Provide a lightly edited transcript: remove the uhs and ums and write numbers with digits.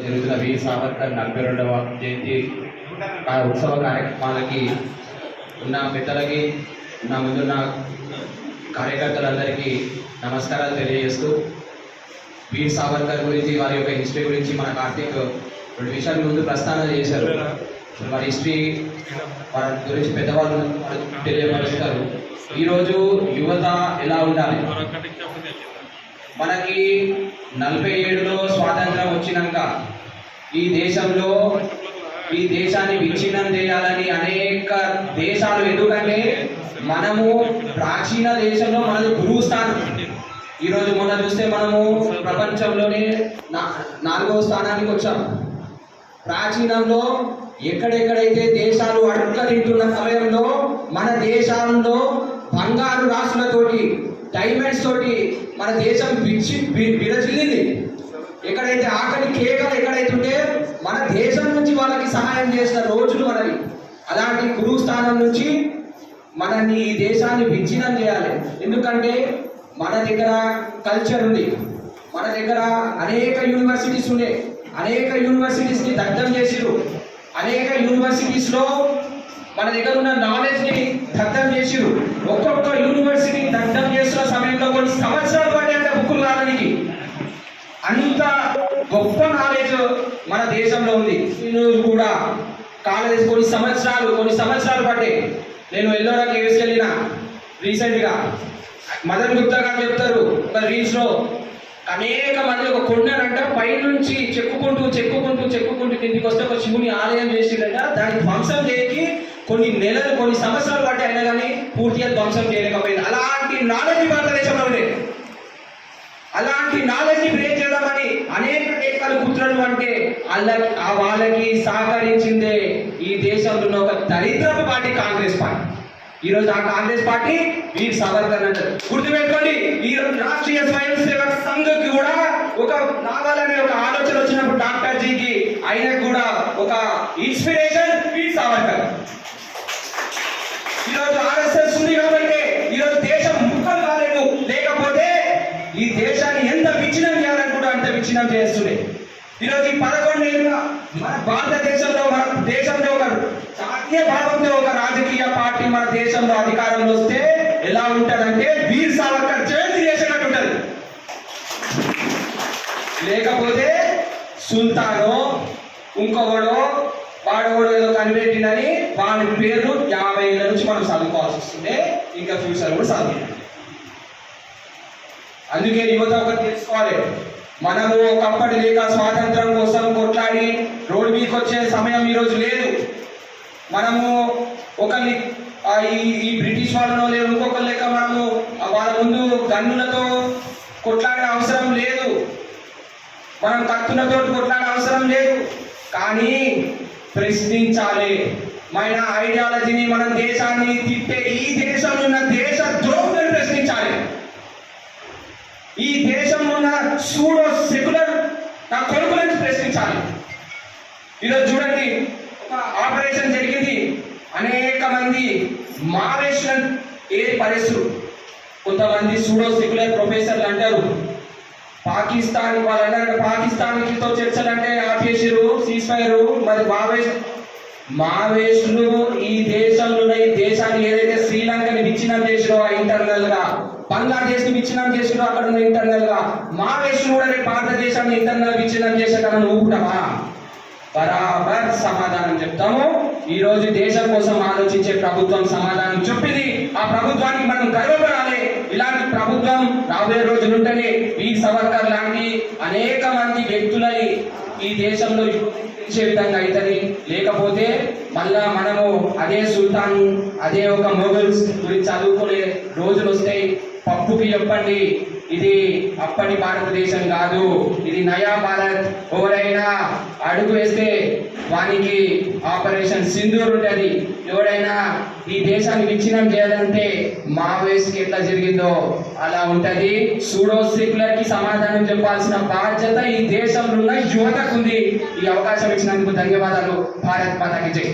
జరుగుతున్న వీర్ సావర్కర్ 42వ జయంతి ఉత్సవ కార్యక్రమాలకి ఉన్న పెద్దలకి నా ముందున్న కార్యకర్తలందరికీ నమస్కారాలు తెలియజేస్తూ వీర్ సావర్కర్ గురించి వారి యొక్క హిస్టరీ గురించి మన కార్తీక్ రెండు విషయాల ముందు ప్రస్తావన చేశారు. వారి హిస్టరీ వారి గురించి పెద్దవాళ్ళు తెలియపరుస్తారు. ఈరోజు యువత ఎలా ఉండాలి, మనకి 47లో స్వాతంత్రం వచ్చినాక ఈ దేశాన్ని విచ్ఛిన్నం చేయాలని అనేక దేశాలు, ఎందుకంటే మనము ప్రాచీన దేశంలో మనది గురువు స్థానం. ఈరోజు మొన్న చూస్తే మనము ప్రపంచంలోనే 4వ స్థానానికి వచ్చాము. ప్రాచీనంలో ఎక్కడెక్కడైతే దేశాలు అడుక్క తింటున్న సమయంలో మన దేశంలో బంగారు రాసులతోటి, డైమండ్స్ తోటి మన దేశం విరచిల్లింది. ఎక్కడైతే ఆకలి కేకలు ఎక్కడైతే ఉంటే మన దేశం నుంచి వాళ్ళకి సహాయం చేసిన రోజులు మనవి. అలాంటి గురువు స్థానం నుంచి మనని ఈ దేశాన్ని విచ్ఛిన్నం చేయాలి. ఎందుకంటే మన దగ్గర కల్చర్ ఉంది, మన దగ్గర అనేక యూనివర్సిటీస్ ఉండే, అనేక యూనివర్సిటీస్ని దగ్ధం చేసిరు. అనేక యూనివర్సిటీస్లో మన దగ్గర ఉన్న నాలెడ్జ్ని దగ్ధం చేసిరు. ఒక్కొక్క యూనివర్సిటీ దగ్ధం చేస్తున్న సమయంలో కొన్ని సంవత్సరాలు పడ్డాయంటే బుక్కులు రావడానికి. అంత గొప్ప నాలెడ్జ్ మన దేశంలో ఉంది. కూడా కాలేజ్ కొన్ని సంవత్సరాలు పడ్డాయి. నేను ఎల్లోరా కేవ్స్కి వెళ్ళిన రీసెంట్గా. మదన్ గుప్తా గారు చెప్తారు ఒక రీల్స్లో, అనేక మంది ఒక కొండనంట పైనుంచి చెక్కుకుంటూ కిందికి వస్తే ఒక శివుని ఆలయం చేసిందంట. దాన్ని ధ్వంసం చేయకి కొన్ని నెలలు, కొన్ని సంవత్సరాలు పట్టి అయినా కానీ పూర్తిగా ధ్వంసం చేయలేకపోయింది. అలాంటి నాలెడ్జ్ భారతదేశంలో ఉండేది. అలాంటి నాలెడ్జ్ని బ్రేక్ చేద్దామని అనేక కుట్రలు అంటే వాళ్ళకి సహకరించిందే ఈ దేశంలో ఉన్న ఒక దరిద్రపు పార్టీ కాంగ్రెస్ పార్టీ. ఈరోజు ఆ కాంగ్రెస్ పార్టీ వీర్ సావర్కర్ అంటారు. గుర్తుపెట్టుకోండి, ఈరోజు రాష్ట్రీయ స్వయం సేవక సంఘకి కూడా ఒక నావాలనే ఒక ఆలోచన వచ్చినప్పుడు డాక్టర్ జీకి ఆయనకు కూడా ఒక ఇన్స్పిరేషన్ వీర్ సావర్కర్. ఈరోజు ఆర్ఎస్ఎస్ ఉంది కాబట్టి ఈరోజు దేశం ముక్కలు కాలేదు. లేకపోతే ఈ దేశాన్ని ఎంత విచ్ఛిన్నం చేయాలని కూడా అంత విచ్ఛిన్నం చేస్తుంది. ఈరోజు ఈ 11 ఏళ్ళుగా మన భారతదేశంలో, మన దేశంలో ఒక జాతీయ భావంతో ఒక రాజకీయ పార్టీ మన దేశంలో అధికారంలో వస్తే ఎలా ఉంటుందంటే వీర్ సావర్కర్ జయంతి చేసినట్టు ఉంటుంది. లేకపోతే సుల్తానో ఇంకొకడో వాడోడో ఏదో కనిపెట్టిందని వాడి పేరు 50 ఏళ్ళ నుంచి మనం చదువుకోవాల్సి వస్తుంది. ఇంకా ఫ్యూచర్ కూడా చదువు. అందుకే యువత ఒకటి తెలుసుకోవాలి, మనము ఒకప్పటి లేక స్వాతంత్రం కోసం కొట్లాడి రోడ్డు మీదకి వచ్చే సమయం ఈరోజు లేదు. మనము ఒకరిని ఈ బ్రిటిష్ వాళ్ళలో లేదు, ఇంకొకరు లేక మనము వాళ్ళ ముందు గన్నులతో కొట్లాడే అవసరం లేదు, మనం కత్తులతో కొట్లాడే అవసరం లేదు. కానీ ప్రశ్నించాలి. మన ఐడియాలజీని, మన దేశాన్ని తిట్టే ఈ దేశంలో ఉన్న దేశ ద్రోహులను ప్రశ్నించాలి. ఈ దేశంలో ఉన్న సూడో సెక్యులర్ నా కొడుకులను ప్రశ్నించాలి. ఈరోజు చూడండి, ఒక ఆపరేషన్ జరిగింది, అనేక మంది మావేశ్వరం ఏర్పరేస్తారు. కొంతమంది సూడో సెక్యులర్ ప్రొఫెసర్లు అంటారు పాకిస్తాన్ వాళ్ళు అన్నారు, పాకిస్తాన్తో చర్చలు అంటే ఆపేసారు, సీజ్ఫైర్. మరి మావేశ్వరులు ఈ దేశంలో ఈ దేశాన్ని ఏదైతే శ్రీలంకని విచ్ఛిన్నం చేసిరో ఇంటర్నల్ గా, బంగ్లాదేశ్ ని విచ్ఛిన్నం చేసిరో అక్కడ ఉన్న ఇంటర్నల్ గా, మావేశ్వరులు కూడా భారతదేశాన్ని ఇంటర్నల్ విచ్ఛిన్నం చేసేటప్పుడు ఊపుటమా? బరాబర్ సమాధానం చెప్తాము. ఈ రోజు దేశం కోసం ఆలోచించే ప్రభుత్వం సమాధానం చెప్పింది. ఆ ప్రభుత్వానికి మనం గర్వపడాలి. ఇలాంటి ప్రభుత్వం రాబోయే రోజులు ఉంటేనే వీర్ సావర్కర్ లాంటి అనేక మంది వ్యక్తులని ఈ దేశంలో ఇచ్చే విధంగా అవుతుంది. లేకపోతే మళ్ళా మనము అదే సుల్తాన్, అదే ఒక మొఘల్స్ గురించి చదువుకునే రోజులు వస్తాయి. పప్పుకి చెప్పండి, ఇది అప్పటి భారతదేశం కాదు, ఇది నయా భారత్. ఎవరైనా అడుగు వేస్తే వానికి ఆపరేషన్ సింధూర్ ఉంటుంది. ఎవరైనా ఈ దేశాన్ని విచ్ఛిన్నం చేయాలంటే మావోయిస్ట్కి ఎట్లా జరిగిందో అలా ఉంటది. సూడో సెక్యులర్ కి సమాధానం చెప్పాల్సిన బాధ్యత ఈ దేశంలో ఉన్న యువతకు ఉంది. ఈ అవకాశం ఇచ్చినందుకు ధన్యవాదాలు. భారత్ మాతాకి జై.